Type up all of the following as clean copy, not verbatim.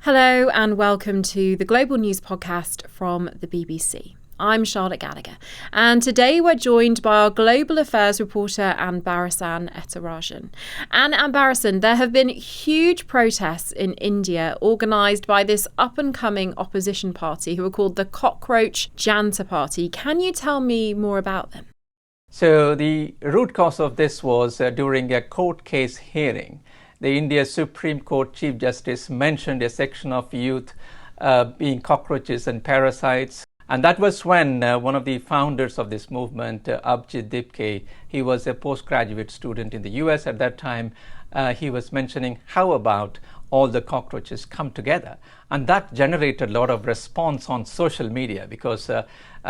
Hello and welcome to the Global News Podcast from the BBC. I'm Charlotte Gallagher, and today we're joined by our global affairs reporter Anbarasan Ethirajan. And Anbarasan, there have been huge protests in India organised by this up-and-coming opposition party who are called the Cockroach Janta Party. Can you tell me more about them? So the root cause of this was during a court case hearing. The India Supreme Court Chief Justice mentioned a section of youth being cockroaches and parasites. And that was when one of the founders of this movement, Abhijeet Dipke, he was a postgraduate student in the US at that time. He was mentioning how about all the cockroaches come together. And that generated a lot of response on social media because a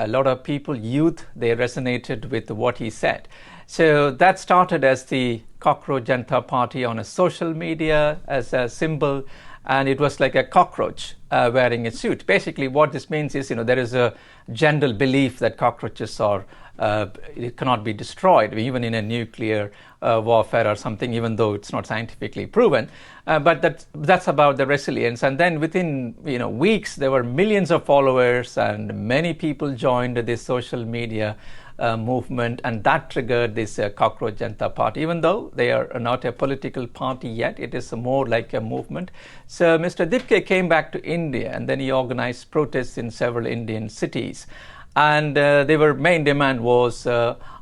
lot of people, youth, they resonated with what he said. So that started as the Cockroach Janta Party on a social media as a symbol, and it was like a cockroach wearing a suit. Basically what this means is, there is a general belief that cockroaches are, it cannot be destroyed, even in a nuclear warfare or something, even though it's not scientifically proven. But that's about the resilience. And then within weeks, there were millions of followers and many people joined this social media movement, and that triggered this Cockroach Janta Party. Even though they are not a political party yet, it is more like a movement. So Mr. Dipke came back to India, and then he organized protests in several Indian cities. And their main demand was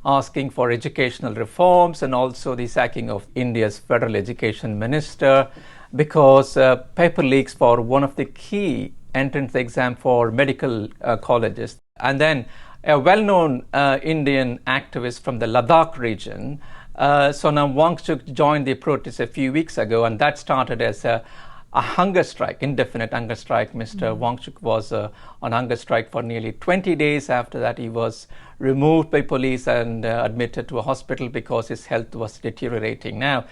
asking for educational reforms and also the sacking of India's federal education minister, because paper leaks for one of the key entrance exam for medical colleges. And then a well-known Indian activist from the Ladakh region, Sonam Wangchuk, joined the protest a few weeks ago, and that started as a hunger strike, indefinite hunger strike. Mr. Wangchuk was on hunger strike for nearly 20 days. After that, he was removed by police and admitted to a hospital because his health was deteriorating. Now,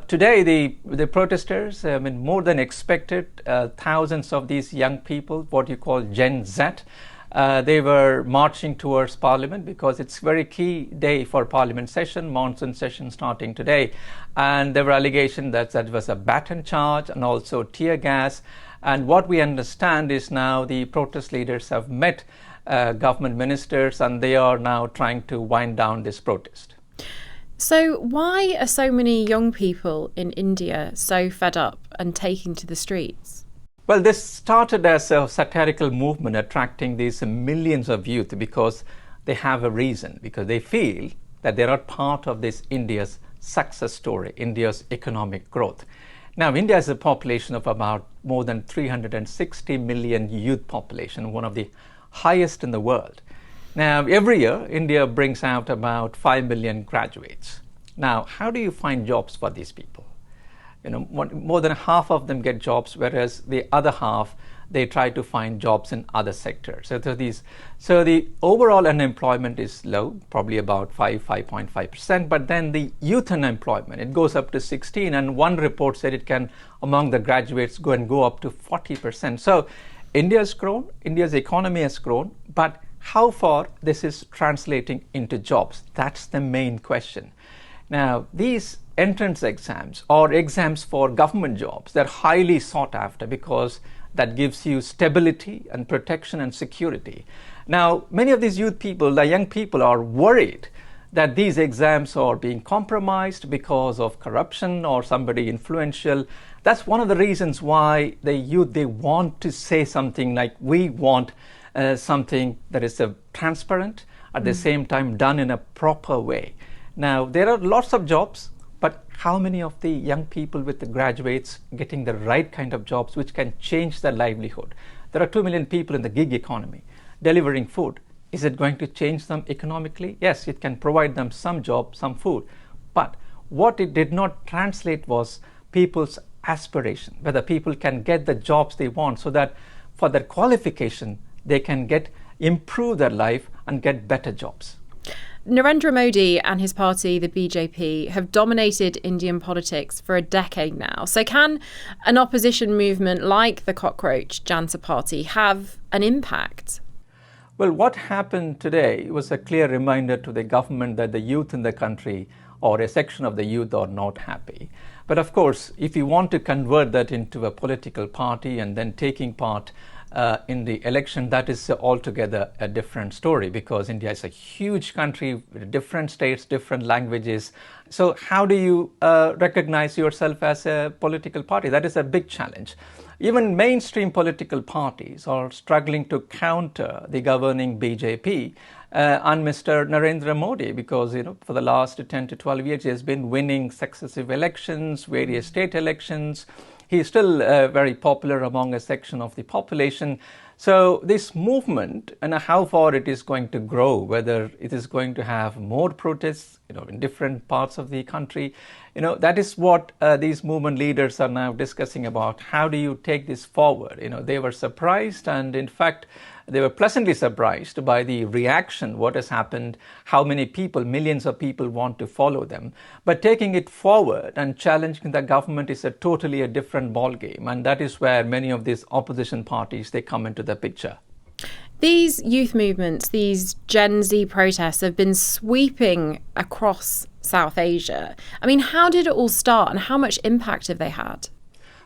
today, the protesters, more than expected, thousands of these young people, what you call Gen Z, they were marching towards Parliament because it's a very key day for Parliament session, monsoon session starting today. And there were allegations that was a baton charge and also tear gas. And what we understand is now the protest leaders have met government ministers, and they are now trying to wind down this protest. So why are so many young people in India so fed up and taking to the streets? Well, this started as a satirical movement attracting these millions of youth because they have a reason, because they feel that they are part of this India's success story, India's economic growth. Now, India has a population of about more than 360 million youth population, one of the highest in the world. Now, every year, India brings out about 5 million graduates. Now, how do you find jobs for these people? More than half of them get jobs, whereas the other half, they try to find jobs in other sectors. So the overall unemployment is low, probably about 5.5%. But then the youth unemployment, it goes up to 16%. And one report said it can, among the graduates, go up to 40%. So India has grown, India's economy has grown, but how far this is translating into jobs? That's the main question. Now, these entrance exams or exams for government jobs, they're highly sought after because that gives you stability and protection and security. Now, many of these youth people, the young people, are worried that these exams are being compromised because of corruption or somebody influential. That's one of the reasons why the youth, they want to say something like, we want something that is transparent, at the same time done in a proper way. Now, there are lots of jobs, but how many of the young people with the graduates getting the right kind of jobs which can change their livelihood? There are 2 million people in the gig economy delivering food. Is it going to change them economically? Yes, it can provide them some job, some food. But what it did not translate was people's aspiration, whether people can get the jobs they want so that for their qualification, they can improve their life and get better jobs. Narendra Modi and his party, the BJP, have dominated Indian politics for a decade now. So can an opposition movement like the Cockroach Janta Party have an impact? Well, what happened today was a clear reminder to the government that the youth in the country or a section of the youth are not happy. But of course, if you want to convert that into a political party and then taking part in the election, that is altogether a different story, because India is a huge country with different states, different languages. So how do you recognize yourself as a political party? That is a big challenge. Even mainstream political parties are struggling to counter the governing BJP and Mr. Narendra Modi, because for the last 10 to 12 years he has been winning successive elections, various state elections. He is still very popular among a section of the population. So this movement, and how far it is going to grow, whether it is going to have more protests in different parts of the country, that is what these movement leaders are now discussing about. How do you take this forward? They were surprised, and in fact they were pleasantly surprised by the reaction, what has happened, how many people, millions of people want to follow them. But taking it forward and challenging the government is a totally different ballgame. And that is where many of these opposition parties, they come into the picture. These youth movements, these Gen Z protests have been sweeping across South Asia. I mean, how did it all start and how much impact have they had?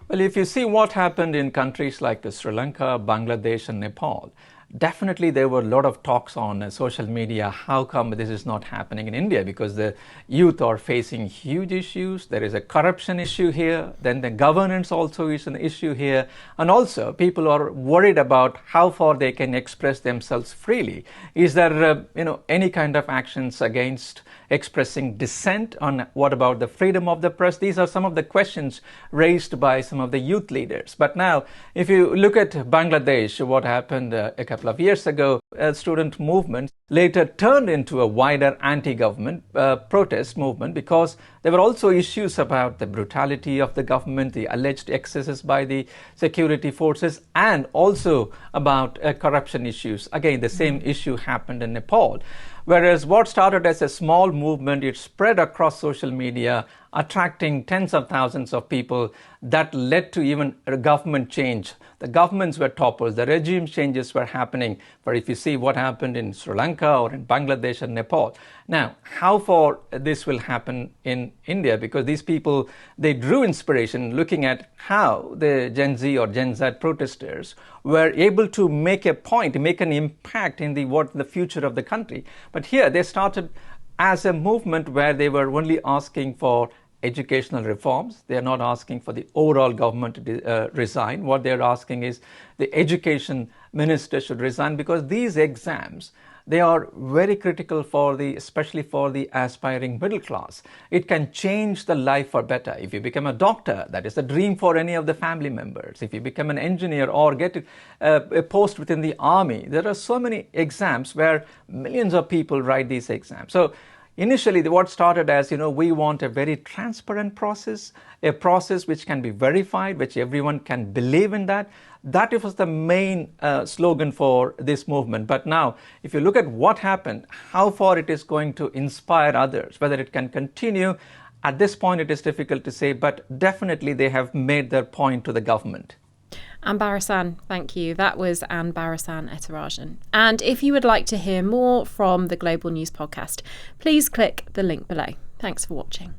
Well, if you see what happened in countries like Sri Lanka, Bangladesh and Nepal, definitely there were a lot of talks on social media. How come this is not happening in India? Because the youth are facing huge issues. There is a corruption issue here. Then the governance also is an issue here. And also people are worried about how far they can express themselves freely. Is there any kind of actions against expressing dissent? On what about the freedom of the press? These are some of the questions raised by some of the youth leaders. But now, if you look at Bangladesh, what happened a couple of years ago, a student movement later turned into a wider anti-government protest movement, because there were also issues about the brutality of the government, the alleged excesses by the security forces, and also about corruption issues. Again, the same issue happened in Nepal. Whereas what started as a small movement, it spread across social media, attracting tens of thousands of people. That led to even a government change. The governments were toppled, the regime changes were happening. But if you see what happened in Sri Lanka or in Bangladesh and Nepal, now how far this will happen in India? Because these people, they drew inspiration looking at how the Gen Z or Gen Z protesters were able to make a point, make an impact in the future of the country. But here they started as a movement where they were only asking for educational reforms. They are not asking for the overall government to resign. What they're asking is the education minister should resign, because these exams, they are very critical especially for the aspiring middle class. It can change the life for better. If you become a doctor, that is a dream for any of the family members. If you become an engineer or get a post within the army, there are so many exams where millions of people write these exams. So initially, what started as, we want a very transparent process, a process which can be verified, which everyone can believe in that. That was the main slogan for this movement. But now, if you look at what happened, how far it is going to inspire others, whether it can continue, at this point it is difficult to say, but definitely they have made their point to the government. Anbarasan, thank you. That was Anbarasan Ethirajan. And if you would like to hear more from the Global News Podcast, please click the link below. Thanks for watching.